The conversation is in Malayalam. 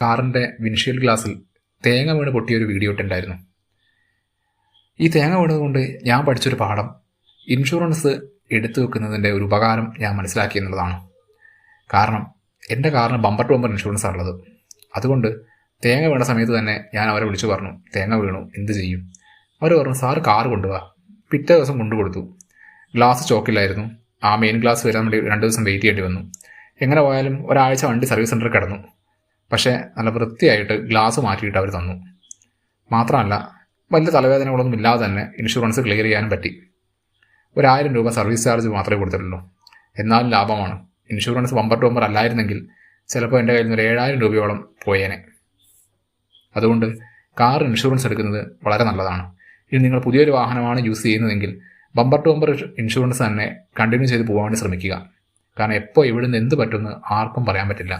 കാറിൻ്റെ വിൻഷീൽഡ് ഗ്ലാസ്സിൽ തേങ്ങ വീണ് പൊട്ടിയൊരു വീഡിയോ ഇട്ടുണ്ടായിരുന്നു. ഈ തേങ്ങ വീണതുകൊണ്ട് ഞാൻ പഠിച്ചൊരു പാഠം, ഇൻഷുറൻസ് എടുത്തു വെക്കുന്നതിൻ്റെ ഒരു ഉപകാരം ഞാൻ മനസ്സിലാക്കി എന്നുള്ളതാണ്. കാരണം എൻ്റെ കാറിന് ബമ്പർ ടു ബമ്പർ ഇൻഷുറൻസ് ഉള്ളത്. അതുകൊണ്ട് തേങ്ങ വീണ സമയത്ത് തന്നെ ഞാൻ അവരെ വിളിച്ചു പറഞ്ഞു, തേങ്ങ വീണു, എന്ത് ചെയ്യും? അവർ പറഞ്ഞു, സാറ് കാറ് കൊണ്ടുപോവാ. പിറ്റേ ദിവസം കൊണ്ടുകൊടുത്തു. ഗ്ലാസ് ചോക്കില്ലായിരുന്നു. ആ മെയിൻ ഗ്ലാസ് വരാൻ വേണ്ടി 2 ദിവസം വെയിറ്റ് ചെയ്യേണ്ടി വന്നു. എങ്ങനെ പോയാലും ഒരാഴ്ച വണ്ടി സർവീസ് സെൻറ്ററിൽ കിടന്നു. പക്ഷേ നല്ല വൃത്തിയായിട്ട് ഗ്ലാസ് മാറ്റിയിട്ട് അവർ തന്നു. മാത്രമല്ല വലിയ തലവേദനകളൊന്നും ഇല്ലാതെ തന്നെ ഇൻഷുറൻസ് ക്ലിയർ ചെയ്യാനും പറ്റി. 1000 രൂപ സർവീസ് ചാർജ് മാത്രമേ കൊടുത്തിട്ടുള്ളൂ. എന്നാലും ലാഭമാണ്. ഇൻഷുറൻസ് ബമ്പർ ടു ബമ്പർ അല്ലായിരുന്നെങ്കിൽ ചിലപ്പോൾ എൻ്റെ കയ്യിൽ നിന്ന് 7000 രൂപയോളം പോയേനെ. അതുകൊണ്ട് കാർ ഇൻഷുറൻസ് എടുക്കുന്നത് വളരെ നല്ലതാണ്. ഇനി നിങ്ങൾ പുതിയൊരു വാഹനമാണ് യൂസ് ചെയ്യുന്നതെങ്കിൽ ബമ്പർ ടു ബമ്പർ ഇൻഷുറൻസ് തന്നെ കണ്ടിന്യൂ ചെയ്ത് പോകാൻ വേണ്ടി ശ്രമിക്കുക. കാരണം എപ്പോൾ എവിടെ നിന്ന് എന്ത് പറ്റുമെന്ന് ആർക്കും പറയാൻ പറ്റില്ല.